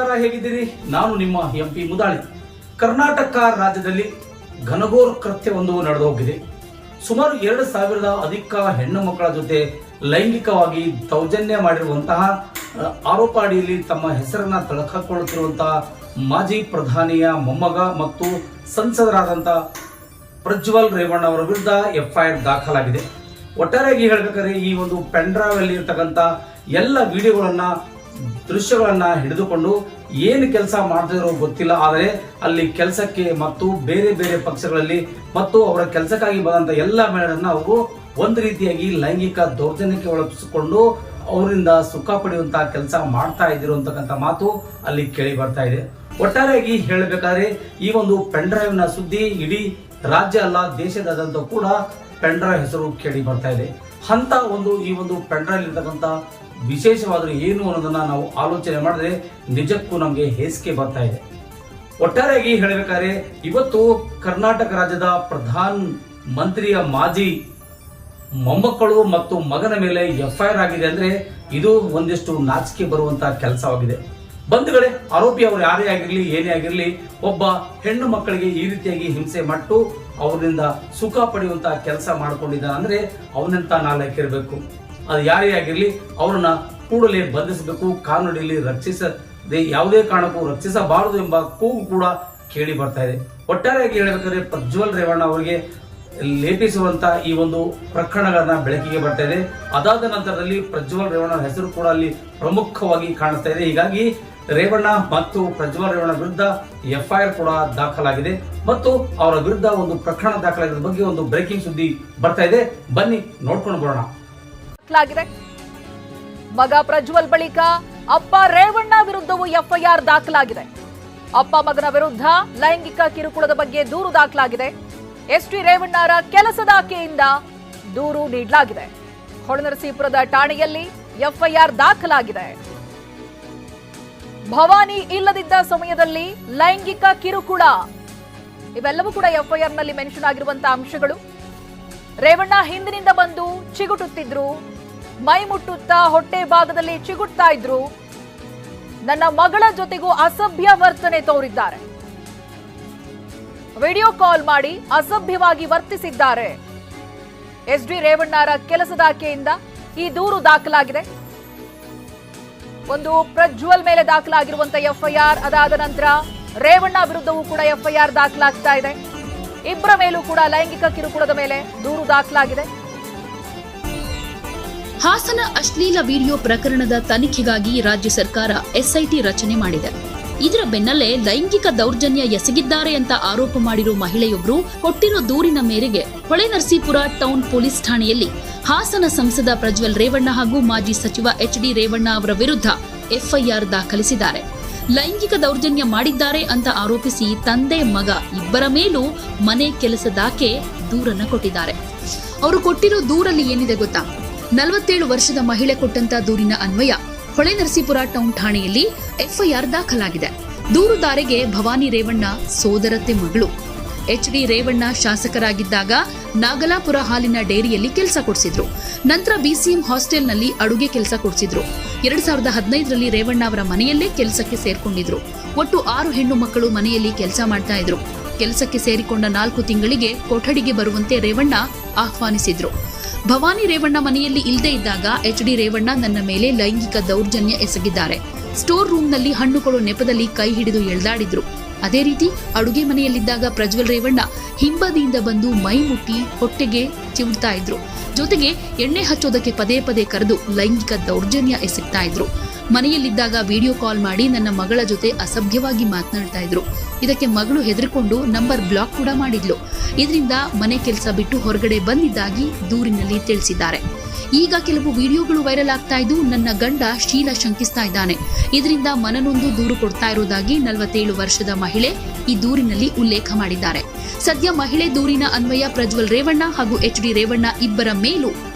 ನಮಸ್ಕಾರ, ಹೇಗಿದ್ದೀರಿ? ನಾನು ನಿಮ್ಮ MP ಮುದಾಳಿ. ಕರ್ನಾಟಕ ರಾಜ್ಯದಲ್ಲಿ ಘನಘೋರ ಕೃತ್ಯವೊಂದು ನಡೆದು ಹೋಗಿದೆ. ಸುಮಾರು 2000 ಅಧಿಕ ಹೆಣ್ಣು ಮಕ್ಕಳ ಜೊತೆ ಲೈಂಗಿಕವಾಗಿ ದೌರ್ಜನ್ಯ ಮಾಡಿರುವಂತಹ ಆರೋಪ ಅಡಿಯಲ್ಲಿ ತಮ್ಮ ಹೆಸರನ್ನ ತಳಕಾಕೊಳ್ಳುತ್ತಿರುವಂತಹ ಮಾಜಿ ಪ್ರಧಾನಿಯ ಮೊಮ್ಮಗ ಮತ್ತು ಸಂಸದರಾದಂತಹ ಪ್ರಜ್ವಲ್ ರೇವಣ್ಣ ಅವರ ವಿರುದ್ಧ FIR ದಾಖಲಾಗಿದೆ. ಒಟ್ಟಾರೆಯಾಗಿ ಹೇಳಬೇಕಾದ್ರೆ ಈ ಒಂದು ಪೆನ್ ಡ್ರೈವ್ ಅಲ್ಲಿ ಇರತಕ್ಕಂತ ಎಲ್ಲ ವಿಡಿಯೋಗಳನ್ನ, ದೃಶ್ಯಗಳನ್ನ ಹಿಡಿದುಕೊಂಡು ಏನು ಕೆಲಸ ಮಾಡ್ತಿರೋ ಗೊತ್ತಿಲ್ಲ, ಆದರೆ ಅಲ್ಲಿ ಕೆಲಸಕ್ಕೆ ಮತ್ತು ಬೇರೆ ಬೇರೆ ಪಕ್ಷಗಳಲ್ಲಿ ಮತ್ತು ಅವರ ಕೆಲಸಕ್ಕಾಗಿ ಬಂದಂತ ಎಲ್ಲ ಮಹಿಳೆಯರನ್ನ ಅವರು ಒಂದು ರೀತಿಯಾಗಿ ಲೈಂಗಿಕ ದೌರ್ಜನ್ಯಕ್ಕೆ ಒಳಗಿಸಿಕೊಂಡು ಅವರಿಂದ ಸುಖ ಪಡೆಯುವಂತಹ ಕೆಲಸ ಮಾಡ್ತಾ ಇದ್ರು ಅಂತಕ್ಕಂಥ ಮಾತು ಅಲ್ಲಿ ಕೇಳಿ ಬರ್ತಾ ಇದೆ. ಒಟ್ಟಾರೆಯಾಗಿ ಹೇಳಬೇಕಾದ್ರೆ ಈ ಒಂದು ಪೆನ್ ಡ್ರೈವ್ ನ ಸುದ್ದಿ ಇಡೀ ರಾಜ್ಯ ಅಲ್ಲ, ದೇಶದಾದ್ಯಂತ ಕೂಡ ಪೆನ್ ಡ್ರೈವ್ ಹೆಸರು ಕೇಳಿ ಬರ್ತಾ ಇದೆ. ಅಂತ ಈ ಒಂದು ಪೆನ್ ಡ್ರೈವ್ ಇರ್ತಕ್ಕಂಥ ವಿಶೇಷವಾದರೂ ಏನು ಅನ್ನೋದನ್ನ ನಾವು ಆಲೋಚನೆ ಮಾಡಿದ್ರೆ ನಿಜಕ್ಕೂ ನಮಗೆ ಹೇಸಿಗೆ ಬರ್ತಾ ಇದೆ. ಒಟ್ಟಾರೆಯಾಗಿ ಹೇಳಬೇಕಾದ್ರೆ ಇವತ್ತು ಕರ್ನಾಟಕ ರಾಜ್ಯದ ಪ್ರಧಾನ ಮಂತ್ರಿಯ ಮಾಜಿ ಮೊಮ್ಮಕ್ಕಳು ಮತ್ತು ಮಗನ ಮೇಲೆ FIR ಆಗಿದೆ ಅಂದ್ರೆ ಇದು ಒಂದಿಷ್ಟು ನಾಚಿಕೆ ಬರುವಂತಹ ಕೆಲಸವಾಗಿದೆ. ಬಂಧುಗಳೇ, ಆರೋಪಿ ಅವರು ಯಾರೇ ಆಗಿರ್ಲಿ, ಏನೇ ಆಗಿರ್ಲಿ, ಒಬ್ಬ ಹೆಣ್ಣು ಮಕ್ಕಳಿಗೆ ಈ ರೀತಿಯಾಗಿ ಹಿಂಸೆ ಮಟ್ಟು ಅವರಿಂದ ಸುಖ ಪಡೆಯುವಂತಹ ಕೆಲಸ ಮಾಡ್ಕೊಂಡಿದ್ದಾನೆ ಅಂದ್ರೆ ಅವನಂತ ನಾಲ್ಕಿರಬೇಕು. ಅದು ಯಾರೇ ಆಗಿರ್ಲಿ ಅವರನ್ನ ಕೂಡಲೇ ಬಂಧಿಸಬೇಕು. ಕಾನೂನಿನಲ್ಲಿ ರಕ್ಷಿಸದೆ ಯಾವುದೇ ಕಾರಣಕ್ಕೂ ರಕ್ಷಿಸಬಾರದು ಎಂಬ ಕೂಗು ಕೂಡ ಕೇಳಿ ಬರ್ತಾ ಇದೆ. ಒಟ್ಟಾರೆಯಾಗಿ ಹೇಳಬೇಕಾದ್ರೆ ಪ್ರಜ್ವಲ್ ರೇವಣ್ಣ ಅವರಿಗೆ ಲೇಪಿಸುವಂತ ಈ ಒಂದು ಪ್ರಕರಣಗಳನ್ನ ಬೆಳಕಿಗೆ ಬರ್ತಾ ಇದೆ. ಅದಾದ ನಂತರದಲ್ಲಿ ಪ್ರಜ್ವಲ್ ರೇವಣ್ಣ ಹೆಸರು ಕೂಡ ಅಲ್ಲಿ ಪ್ರಮುಖವಾಗಿ ಕಾಣಿಸ್ತಾ ಇದೆ. ಹೀಗಾಗಿ ರೇವಣ್ಣ ಮತ್ತು ಪ್ರಜ್ವಲ್ ರೇವಣ್ಣ ವಿರುದ್ಧ FIR ಕೂಡ ದಾಖಲಾಗಿದೆ ಮತ್ತು ಅವರ ವಿರುದ್ಧ ಒಂದು ಪ್ರಕರಣ ದಾಖಲಾಗಿರೋ ಬಗ್ಗೆ ಒಂದು ಬ್ರೇಕಿಂಗ್ ಸುದ್ದಿ ಬರ್ತಾ ಇದೆ. ಬನ್ನಿ ನೋಡ್ಕೊಂಡು ಬರೋಣ. ಮಗ ಪ್ರಜ್ವಲ್ ಬಳಿಕ ಅಪ್ಪ ರೇವಣ್ಣ ವಿರುದ್ಧವೂ FIR ದಾಖಲಾಗಿದೆ. ಅಪ್ಪ ಮಗನ ವಿರುದ್ಧ ಲೈಂಗಿಕ ಕಿರುಕುಳದ ಬಗ್ಗೆ ದೂರು ದಾಖಲಾಗಿದೆ. ST ರೇವಣ್ಣರ ಕೆಲಸದ ಆಕೆಯಿಂದ ದೂರು ನೀಡಲಾಗಿದೆ. ಹೊಳೆನರಸೀಪುರದ ಠಾಣೆಯಲ್ಲಿ FIR ದಾಖಲಾಗಿದೆ. ಭವಾನಿ ಇಲ್ಲದಿದ್ದ ಸಮಯದಲ್ಲಿ ಲೈಂಗಿಕ ಕಿರುಕುಳ, ಇವೆಲ್ಲವೂ ಕೂಡ FIR ನಲ್ಲಿ ಮೆನ್ಷನ್ ಆಗಿರುವಂತಹ ಅಂಶಗಳು. ರೇವಣ್ಣ ಹಿಂದಿನಿಂದ ಬಂದು ಚಿಗುಟುತ್ತಿದ್ರು, ಮೈ ಮುಟ್ಟುತ್ತಾ ಹೊಟ್ಟೆ ಭಾಗದಲ್ಲಿ ಚಿಗುಟ್ತಾ ಇದ್ರು. ನನ್ನ ಮಗಳ ಜೊತೆಗೂ ಅಸಭ್ಯ ವರ್ತನೆ ತೋರಿದ್ದಾರೆ. ವಿಡಿಯೋ ಕಾಲ್ ಮಾಡಿ ಅಸಭ್ಯವಾಗಿ ವರ್ತಿಸಿದ್ದಾರೆ. SD ರೇವಣ್ಣರ ಕೆಲಸದಾಕೆಯಿಂದ ಈ ದೂರು ದಾಖಲಾಗಿದೆ. ಒಂದು ಪ್ರಜ್ವಲ್ ಮೇಲೆ ದಾಖಲಾಗಿರುವಂತಹ FIR, ಅದಾದ ನಂತರ ರೇವಣ್ಣ ವಿರುದ್ಧವೂ ಕೂಡ FIR ದಾಖಲಾಗ್ತಾ ಇದೆ. ಇಬ್ಬರ ಮೇಲೂ ಕೂಡ ಲೈಂಗಿಕ ಕಿರುಕುಳದ ಮೇಲೆ ದೂರು ದಾಖಲಾಗಿದೆ. ಹಾಸನ ಅಶ್ಲೀಲ ವಿಡಿಯೋ ಪ್ರಕರಣದ ತನಿಖೆಗಾಗಿ ರಾಜ್ಯ ಸರ್ಕಾರ SIT ರಚನೆ ಮಾಡಿದೆ. ಇದರ ಬೆನ್ನಲ್ಲೇ ಲೈಂಗಿಕ ದೌರ್ಜನ್ಯ ಎಸಗಿದ್ದಾರೆ ಅಂತ ಆರೋಪ ಮಾಡಿರೋ ಮಹಿಳೆಯೊಬ್ಬರು ಕೊಟ್ಟಿರೋ ದೂರಿನ ಮೇರೆಗೆ ಹೊಳೆನರಸೀಪುರ ಟೌನ್ ಪೊಲೀಸ್ ಠಾಣೆಯಲ್ಲಿ ಹಾಸನ ಸಂಸದ ಪ್ರಜ್ವಲ್ ರೇವಣ್ಣ ಹಾಗೂ ಮಾಜಿ ಸಚಿವ HD ರೇವಣ್ಣ ಅವರ ವಿರುದ್ಧ FIR ದಾಖಲಿಸಿದ್ದಾರೆ. ಲೈಂಗಿಕ ದೌರ್ಜನ್ಯ ಮಾಡಿದ್ದಾರೆ ಅಂತ ಆರೋಪಿಸಿ ತಂದೆ ಮಗ ಇಬ್ಬರ ಮೇಲೂ ಮನೆ ಕೆಲಸದಾಕೆ ದೂರನ್ನ ಕೊಟ್ಟಿದ್ದಾರೆ. ಅವರು ಕೊಟ್ಟಿರೋ ದೂರಲ್ಲಿ ಏನಿದೆ ಗೊತ್ತಾ? 47 ವರ್ಷದ ಮಹಿಳೆ ಕೊಟ್ಟಂತ ದೂರಿನ ಅನ್ವಯ ಹೊಳೆನರಸೀಪುರ ಟೌನ್ ಠಾಣೆಯಲ್ಲಿ FIR ದಾಖಲಾಗಿದೆ. ದೂರುದಾರಿಗೆ ಭವಾನಿ ರೇವಣ್ಣ ಸೋದರತ್ತೆ ಮಗಳು. HD ರೇವಣ್ಣ ಶಾಸಕರಾಗಿದ್ದಾಗ ನಾಗಲಾಪುರ ಹಾಲಿನ ಡೇರಿಯಲ್ಲಿ ಕೆಲಸ ಕೊಡಿಸಿದ್ರು. ನಂತರ BCM ಹಾಸ್ಟೆಲ್ನಲ್ಲಿ ಅಡುಗೆ ಕೆಲಸ ಕೊಡಿಸಿದ್ರು. 2015ರಲ್ಲಿ ರೇವಣ್ಣ ಅವರ ಮನೆಯಲ್ಲೇ ಕೆಲಸಕ್ಕೆ ಸೇರ್ಕೊಂಡಿದ್ರು. ಒಟ್ಟು 6 ಹೆಣ್ಣು ಮಕ್ಕಳು ಮನೆಯಲ್ಲಿ ಕೆಲಸ ಮಾಡ್ತಾ ಇದ್ರು. ಕೆಲಸಕ್ಕೆ ಸೇರಿಕೊಂಡ 4 ತಿಂಗಳಿಗೆ ಕೊಠಡಿಗೆ ಬರುವಂತೆ ರೇವಣ್ಣ ಆಹ್ವಾನಿಸಿದ್ರು. ಭವಾನಿ ರೇವಣ್ಣ ಮನೆಯಲ್ಲಿ ಇಲ್ಲದೆ ಇದ್ದಾಗ HD ರೇವಣ್ಣ ನನ್ನ ಮೇಲೆ ಲೈಂಗಿಕ ದೌರ್ಜನ್ಯ ಎಸಗಿದ್ದಾರೆ. ಸ್ಟೋರ್ ರೂಮ್ನಲ್ಲಿ ಹಣ್ಣು ಕೊಡೋ ನೆಪದಲ್ಲಿ ಕೈ ಹಿಡಿದು ಎಳೆದಾಡಿದ್ರು. ಅದೇ ರೀತಿ ಅಡುಗೆ ಮನೆಯಲ್ಲಿದ್ದಾಗ ಪ್ರಜ್ವಲ್ ರೇವಣ್ಣ ಹಿಂಬದಿಯಿಂದ ಬಂದು ಮೈ ಮುಟ್ಟಿ ಹೊಟ್ಟೆಗೆ ಚಿವುಡ್ತಾ ಇದ್ರು. ಜೊತೆಗೆ ಎಣ್ಣೆ ಹಚ್ಚೋದಕ್ಕೆ ಪದೇ ಪದೇ ಕರೆದು ಲೈಂಗಿಕ ದೌರ್ಜನ್ಯ ಎಸಗ್ತಾ ಇದ್ರು. ಮನೆಯಲ್ಲಿದ್ದಾಗ ವಿಡಿಯೋ ಕಾಲ್ ಮಾಡಿ ನನ್ನ ಮಗಳ ಜೊತೆ ಅಸಭ್ಯವಾಗಿ ಮಾತನಾಡ್ತಾ ಇದ್ರು. ಇದಕ್ಕೆ ಮಗಳು ಹೆದರ್ಕೊಂಡು ನಂಬರ್ ಬ್ಲಾಕ್ ಕೂಡ ಮಾಡಿದ್ಲು. ಇದರಿಂದ ಮನೆ ಕೆಲಸ ಬಿಟ್ಟು ಹೊರಗಡೆ ಬಂದಿದ್ದಾಗಿ ದೂರಿನಲ್ಲಿ ತಿಳಿಸಿದ್ದಾರೆ. ಈಗ ಕೆಲವು ವಿಡಿಯೋಗಳು ವೈರಲ್ ಆಗ್ತಾ ಇದ್ದು ನನ್ನ ಗಂಡ ಶೀಲ ಶಂಕಿಸ್ತಾ ಇದ್ದಾನೆ. ಇದರಿಂದ ಮನನೊಂದು ದೂರು ಕೊಡ್ತಾ ಇರುವುದಾಗಿ 47 ವರ್ಷದ ಮಹಿಳೆ ಈ ದೂರಿನಲ್ಲಿ ಉಲ್ಲೇಖ ಮಾಡಿದ್ದಾರೆ. ಸದ್ಯ ಮಹಿಳೆ ದೂರಿನ ಅನ್ವಯ ಪ್ರಜ್ವಲ್ ರೇವಣ್ಣ ಹಾಗೂ HD ರೇವಣ್ಣ ಇಬ್ಬರ ಮೇಲೂ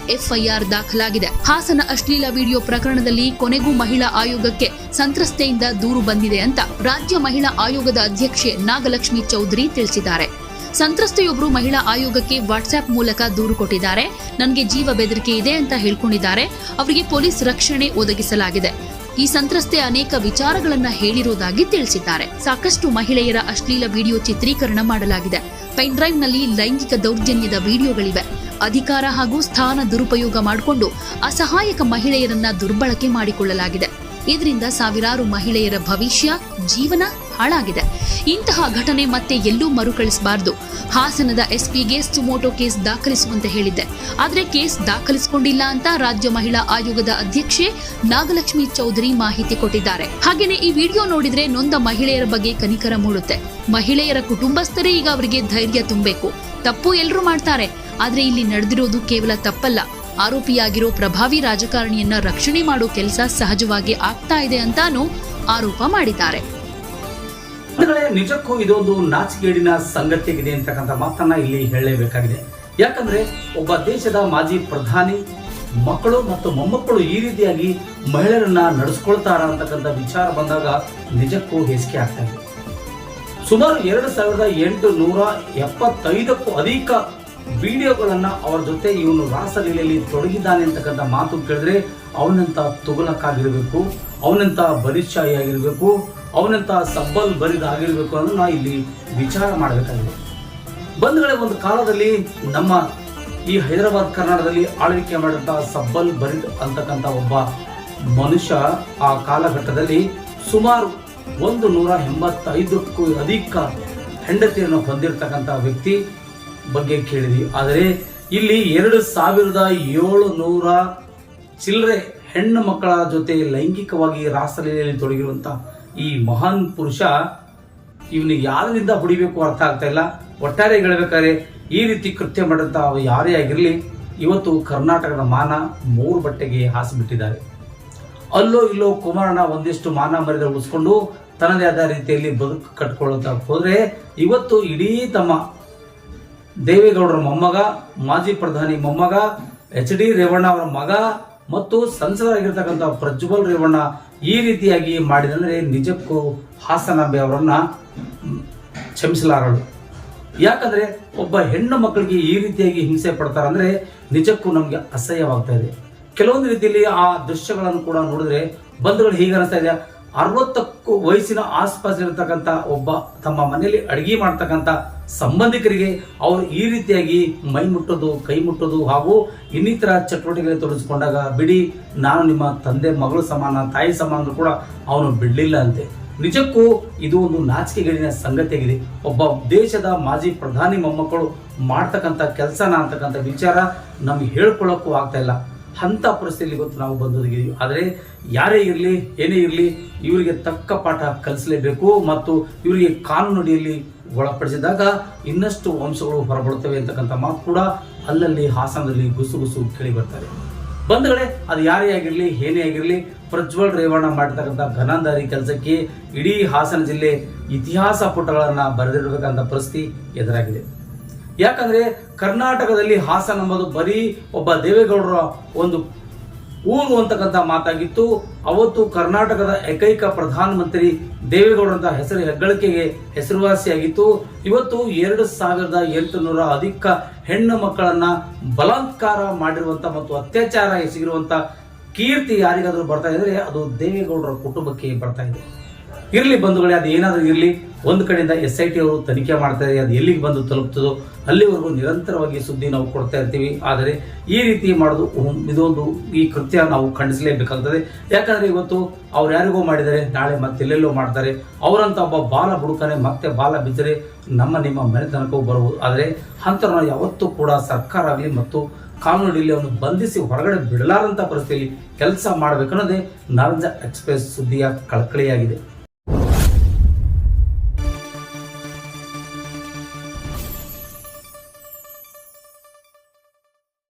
FIR ದಾಖಲಾಗಿದೆ. ಹಾಸನ ಅಶ್ಲೀಲ ವಿಡಿಯೋ ಪ್ರಕರಣದಲ್ಲಿ ಕೊನೆಗೂ ಮಹಿಳಾ ಆಯೋಗಕ್ಕೆ ಸಂತ್ರಸ್ತೆಯಿಂದ ದೂರು ಬಂದಿದೆ ಅಂತ ರಾಜ್ಯ ಮಹಿಳಾ ಆಯೋಗದ ಅಧ್ಯಕ್ಷೆ ನಾಗಲಕ್ಷ್ಮಿ ಚೌಧರಿ ತಿಳಿಸಿದ್ದಾರೆ. ಸಂತ್ರಸ್ತೆಯೊಬ್ಬರು ಮಹಿಳಾ ಆಯೋಗಕ್ಕೆ ವಾಟ್ಸ್ಆಪ್ ಮೂಲಕ ದೂರು ಕೊಟ್ಟಿದ್ದಾರೆ. ನನಗೆ ಜೀವ ಬೆದರಿಕೆ ಇದೆ ಅಂತ ಹೇಳ್ಕೊಂಡಿದ್ದಾರೆ. ಅವರಿಗೆ ಪೊಲೀಸ್ ರಕ್ಷಣೆ ಒದಗಿಸಲಾಗಿದೆ. ಈ ಸಂತ್ರಸ್ತೆ ಅನೇಕ ವಿಚಾರಗಳನ್ನ ಹೇಳಿರೋದಾಗಿ ತಿಳಿಸಿದ್ದಾರೆ. ಸಾಕಷ್ಟು ಮಹಿಳೆಯರ ಅಶ್ಲೀಲ ವಿಡಿಯೋ ಚಿತ್ರೀಕರಣ ಮಾಡಲಾಗಿದೆ. ಪೆನ್ ಡ್ರೈವ್ನಲ್ಲಿ ಲೈಂಗಿಕ ದೌರ್ಜನ್ಯದ ವಿಡಿಯೋಗಳಿವೆ. ಅಧಿಕಾರ ಹಾಗೂ ಸ್ಥಾನ ದುರುಪಯೋಗ ಮಾಡಿಕೊಂಡು ಅಸಹಾಯಕ ಮಹಿಳೆಯರನ್ನ ದುರ್ಬಳಕೆ ಮಾಡಿಕೊಳ್ಳಲಾಗಿದೆ. ಇದರಿಂದ ಸಾವಿರಾರು ಮಹಿಳೆಯರ ಭವಿಷ್ಯ, ಜೀವನ ಹಾಳಾಗಿದೆ. ಇಂತಹ ಘಟನೆ ಮತ್ತೆ ಎಲ್ಲೂ ಮರುಕಳಿಸಬಾರದು. ಹಾಸನದ ಎಸ್ಪಿಗೆ ಸುಮೋಟೋ ಕೇಸ್ ದಾಖಲಿಸುವಂತೆ ಹೇಳಿದ್ದೆ. ಆದರೆ ಕೇಸ್ ದಾಖಲಿಸಿಕೊಂಡಿಲ್ಲ ಅಂತ ರಾಜ್ಯ ಮಹಿಳಾ ಆಯೋಗದ ಅಧ್ಯಕ್ಷೆ ನಾಗಲಕ್ಷ್ಮಿ ಚೌಧರಿ ಮಾಹಿತಿ ಕೊಟ್ಟಿದ್ದಾರೆ. ಹಾಗೇನೆ ಈ ವಿಡಿಯೋ ನೋಡಿದ್ರೆ ನೊಂದ ಮಹಿಳೆಯರ ಬಗ್ಗೆ ಕನಿಕರ ಮೂಡುತ್ತೆ. ಮಹಿಳೆಯರ ಕುಟುಂಬಸ್ಥರೇ ಈಗ ಅವರಿಗೆ ಧೈರ್ಯ ತುಂಬಬೇಕು. ತಪ್ಪು ಎಲ್ಲರೂ ಮಾಡ್ತಾರೆ, ಆದ್ರೆ ಇಲ್ಲಿ ನಡೆದಿರೋದು ಕೇವಲ ತಪ್ಪಲ್ಲ. ಆರೋಪಿಯಾಗಿರೋ ಪ್ರಭಾವಿ ರಾಜಕಾರಣಿಯನ್ನ ರಕ್ಷಣೆ ಮಾಡೋ ಕೆಲಸ ಸಹಜವಾಗಿ ಆಗ್ತಾ ಇದೆ ಅಂತಾನೂ ಆರೋಪ ಮಾಡಿದ್ದಾರೆ. ನಿಜಕ್ಕೂ ಇದೊಂದು ನಾಚಿಕೆಗೇಡಿನ ಸಂಗತಿಯಾಗಿದೆ ಅಂತಕ್ಕಂಥ ಮಾತನ್ನ ಇಲ್ಲಿ ಹೇಳಲೇಬೇಕಾಗಿದೆ. ಯಾಕಂದ್ರೆ ಒಬ್ಬ ದೇಶದ ಮಾಜಿ ಪ್ರಧಾನಿ ಮಕ್ಕಳು ಮತ್ತು ಮೊಮ್ಮಕ್ಕಳು ಈ ರೀತಿಯಾಗಿ ಮಹಿಳೆಯರನ್ನ ನಡೆಸ್ಕೊಳ್ತಾರ ಅಂತಕ್ಕಂಥ ವಿಚಾರ ಬಂದಾಗ ನಿಜಕ್ಕೂ ಹೇಸಿಕೆ ಆಗ್ತಾ ಇದೆ. ಸುಮಾರು 2875ಕ್ಕೂ ಅಧಿಕ ವಿಡಿಯೋಗಳನ್ನ ಅವರ ಜೊತೆ ಇವನು ರಾಸಲೀಲೆಯಲ್ಲಿ ತೊಡಗಿದ್ದಾನೆ ಅಂತಕ್ಕಂಥ ಮಾತು ಕೇಳಿದ್ರೆ ಅವನಂತ ತುಗಲಕ್ಕಾಗಿರ್ಬೇಕು, ಅವನಂತ ಬಲಿಷ್ಠಾಯಿ ಆಗಿರ್ಬೇಕು, ಅವನಂತ ಸಬ್ಬಲ್ ಬರಿದಾಗಿರ್ಬೇಕು ಅನ್ನೋ ನಾ ಇಲ್ಲಿ ವಿಚಾರ ಮಾಡಬೇಕಾಗಿದೆ. ಬಂಧುಗಳೇ, ಒಂದು ಕಾಲದಲ್ಲಿ ನಮ್ಮ ಈ ಹೈದರಾಬಾದ್ ಕರ್ನಾಟಕದಲ್ಲಿ ಆಳ್ವಿಕೆ ಮಾಡಿದಂತಹ ಸಬ್ಬಲ್ ಬರಿದ್ ಅಂತಕ್ಕಂಥ ಒಬ್ಬ ಮನುಷ್ಯ ಆ ಕಾಲಘಟ್ಟದಲ್ಲಿ ಸುಮಾರು 185ಕ್ಕೂ ಅಧಿಕ ಹೆಂಡತಿಯನ್ನು ಹೊಂದಿರತಕ್ಕಂಥ ವ್ಯಕ್ತಿ ಬಗ್ಗೆ ಕೇಳಿದ್ವಿ. ಆದರೆ ಇಲ್ಲಿ 2700 ಚಿಲ್ಲರೆ ಹೆಣ್ಣು ಮಕ್ಕಳ ಜೊತೆ ಲೈಂಗಿಕವಾಗಿ ರಾಸಲೀಲೆಯಲ್ಲಿ ತೊಡಗಿರುವಂತ ಈ ಮಹಾನ್ ಪುರುಷ ಇವನಿಗೆ ಯಾರಿಂದ ಹೊಡಿಬೇಕು ಅರ್ಥ ಆಗ್ತಾ ಇಲ್ಲ. ಒಟ್ಟಾರೆ ಹೇಳಬೇಕಾದ್ರೆ ಈ ರೀತಿ ಕೃತ್ಯ ಮಾಡಿದಂತ ಯಾರೇ ಆಗಿರಲಿ, ಇವತ್ತು ಕರ್ನಾಟಕದ ಮಾನ 3 ಬಟ್ಟೆಗೆ ಹಾಸಿಬಿಟ್ಟಿದ್ದಾರೆ. ಅಲ್ಲೋ ಇಲ್ಲೋ ಕುಮಾರಣ್ಣ ಒಂದಿಷ್ಟು ಮಾನ ಮರ್ಯಾದೆ ಉಳಿಸ್ಕೊಂಡು ತನ್ನದೇ ಆದ ರೀತಿಯಲ್ಲಿ ಬದುಕು ಕಟ್ಕೊಳ್ಳುತ್ತಾ ಹೋದ್ರೆ ಇವತ್ತು ಇಡೀ ತಮ್ಮ ದೇವೇಗೌಡರ ಮೊಮ್ಮಗ, ಮಾಜಿ ಪ್ರಧಾನಿ ಮೊಮ್ಮಗ HD ರೇವಣ್ಣ ಅವರ ಮಗ ಮತ್ತು ಸಂಸದರಾಗಿರ್ತಕ್ಕಂಥ ಪ್ರಜ್ವಲ್ ರೇವಣ್ಣ ಈ ರೀತಿಯಾಗಿ ಮಾಡಿದಂದ್ರೆ ನಿಜಕ್ಕೂ ಹಾಸನಾಂಬೆ ಅವರನ್ನ ಕ್ಷಮಿಸಲಾರಳು. ಯಾಕಂದ್ರೆ ಒಬ್ಬ ಹೆಣ್ಣು ಮಕ್ಕಳಿಗೆ ಈ ರೀತಿಯಾಗಿ ಹಿಂಸೆ ಪಡ್ತಾರಂದ್ರೆ ನಿಜಕ್ಕೂ ನಮ್ಗೆ ಅಸಹ್ಯವಾಗ್ತಾ ಇದೆ. ಕೆಲವೊಂದು ರೀತಿಯಲ್ಲಿ ಆ ದೃಶ್ಯಗಳನ್ನು ಕೂಡ ನೋಡಿದ್ರೆ ಬಂಧುಗಳು ಹೀಗೆ ಅನಿಸ್ತಾ ಇದೆ, 60 ವಯಸ್ಸಿನ ಆಸ್ಪಾಸ್ ಇರತಕ್ಕಂಥ ಒಬ್ಬ ತಮ್ಮ ಮನೆಯಲ್ಲಿ ಅಡಿಗೆ ಮಾಡ್ತಕ್ಕಂಥ ಸಂಬಂಧಿಕರಿಗೆ ಅವರು ಈ ರೀತಿಯಾಗಿ ಮೈ ಮುಟ್ಟೋದು, ಕೈ ಮುಟ್ಟೋದು ಹಾಗೂ ಇನ್ನಿತರ ಚಟುವಟಿಕೆಗಳಲ್ಲಿ ತೊಡಗಿಸಿಕೊಂಡಾಗ ಬಿಡಿ, ನಾನು ನಿಮ್ಮ ತಂದೆ ಮಗಳು ಸಮಾನ, ತಾಯಿ ಸಮಾನ ಕೂಡ ಅವನು ಬಿಡಲಿಲ್ಲ ಅಂತೆ. ನಿಜಕ್ಕೂ ಇದು ಒಂದು ನಾಚಿಕೆಗೇಡಿನ ಸಂಗತಿಯಾಗಿದೆ. ಒಬ್ಬ ದೇಶದ ಮಾಜಿ ಪ್ರಧಾನಿ ಮೊಮ್ಮಕ್ಕಳು ಮಾಡ್ತಕ್ಕಂಥ ಕೆಲಸನ ಅಂತಕ್ಕಂಥ ವಿಚಾರ ನಮ್ಗೆ ಹೇಳ್ಕೊಳ್ಳೋಕ್ಕೂ ಆಗ್ತಾ ಇಲ್ಲ. ಅಂತ ಪರಿಸ್ಥಿತಿಯಲ್ಲಿ ಇವತ್ತು ನಾವು ಬಂದೊದಗಿದ್ದೀವಿ. ಆದರೆ ಯಾರೇ ಇರಲಿ, ಏನೇ ಇರಲಿ, ಇವರಿಗೆ ತಕ್ಕ ಪಾಠ ಕಲಿಸಲೇಬೇಕು ಮತ್ತು ಇವರಿಗೆ ಕಾನೂನಡಿಯಲ್ಲಿ ಒಳಪಡಿಸಿದಾಗ ಇನ್ನಷ್ಟು ವಂಶಗಳು ಹೊರಬರುತ್ತವೆ ಅಂತಕ್ಕಂಥ ಮಾತು ಕೂಡ ಅಲ್ಲಲ್ಲಿ ಹಾಸನದಲ್ಲಿ ಗುಸುಗುಸು ಕೇಳಿ ಬರ್ತಾರೆ. ಬಂಧುಗಳೇ, ಅದು ಯಾರೇ ಆಗಿರಲಿ, ಏನೇ ಆಗಿರಲಿ, ಪ್ರಜ್ವಲ್ ರೇವಣ್ಣ ಮಾಡಿರ್ತಕ್ಕಂಥ ಘನಂದಾರಿ ಕೆಲಸಕ್ಕೆ ಇಡೀ ಹಾಸನ ಜಿಲ್ಲೆ ಇತಿಹಾಸ ಪುಟಗಳನ್ನ ಬರೆದಿಡಬೇಕಂತ ಪರಿಸ್ಥಿತಿ ಎದುರಾಗಿದೆ. ಯಾಕಂದ್ರೆ ಕರ್ನಾಟಕದಲ್ಲಿ ಹಾಸನ ಎಂಬುದು ಬರೀ ಒಬ್ಬ ದೇವೇಗೌಡರ ಒಂದು ಊರು ಅಂತಕ್ಕಂಥ ಮಾತಾಗಿತ್ತು. ಅವತ್ತು ಕರ್ನಾಟಕದ ಏಕೈಕ ಪ್ರಧಾನಮಂತ್ರಿ ದೇವೇಗೌಡರಂತ ಹೆಸರು ಹೆಗ್ಗಳಿಕೆಗೆ ಹೆಸರುವಾಸಿಯಾಗಿತ್ತು. ಇವತ್ತು 2800 ಅಧಿಕ ಹೆಣ್ಣು ಮಕ್ಕಳನ್ನ ಬಲಾತ್ಕಾರ ಮಾಡಿರುವಂತ ಮತ್ತು ಅತ್ಯಾಚಾರ ಎಸಗಿರುವಂತ ಕೀರ್ತಿ ಯಾರಿಗಾದ್ರೂ ಬರ್ತಾ ಇದ್ರೆ ಅದು ದೇವೇಗೌಡರ ಕುಟುಂಬಕ್ಕೆ ಬರ್ತಾ ಇದೆ. ಇರಲಿ ಬಂಧುಗಳೇ, ಅದು ಏನಾದರೂ ಇರಲಿ, ಒಂದು ಕಡೆಯಿಂದ SIT ಅವರು ತನಿಖೆ ಮಾಡ್ತಾರೆ. ಅದು ಎಲ್ಲಿಗೆ ಬಂದು ತಲುಪ್ತದೋ ಅಲ್ಲಿವರೆಗೂ ನಿರಂತರವಾಗಿ ಸುದ್ದಿ ನಾವು ಕೊಡ್ತಾ ಇರ್ತೀವಿ. ಆದರೆ ಈ ರೀತಿ ಮಾಡೋದು ಇದೊಂದು ಈ ಕೃತ್ಯ ನಾವು ಖಂಡಿಸಲೇಬೇಕಾಗ್ತದೆ. ಯಾಕಂದ್ರೆ ಇವತ್ತು ಅವ್ರು ಯಾರಿಗೋ ಮಾಡಿದರೆ ನಾಳೆ ಮತ್ತೆಲ್ಲೆಲ್ಲೋ ಮಾಡ್ತಾರೆ. ಅವರಂತ ಒಬ್ಬ ಬಾಲ ಬುಡುಕನೆ ಮತ್ತೆ ಬಾಲ ಬಿದ್ದರೆ ನಿಮ್ಮ ಮನೆ ತನಕವೂ ಬರಬಹುದು. ಆದರೆ ಅಂತರನ್ನ ಯಾವತ್ತೂ ಕೂಡ ಸರ್ಕಾರ ಆಗಲಿ ಮತ್ತು ಕಾನೂನಿನಲ್ಲಿ ಅವನು ಬಂಧಿಸಿ ಹೊರಗಡೆ ಬಿಡಲಾರಂತ ಪರಿಸ್ಥಿತಿಯಲ್ಲಿ ಕೆಲಸ ಮಾಡಬೇಕನ್ನೋದೇ ನಾರಂಜ ಎಕ್ಸ್ಪ್ರೆಸ್ ಸುದ್ದಿಯ ಕಳಕಳಿಯಾಗಿದೆ.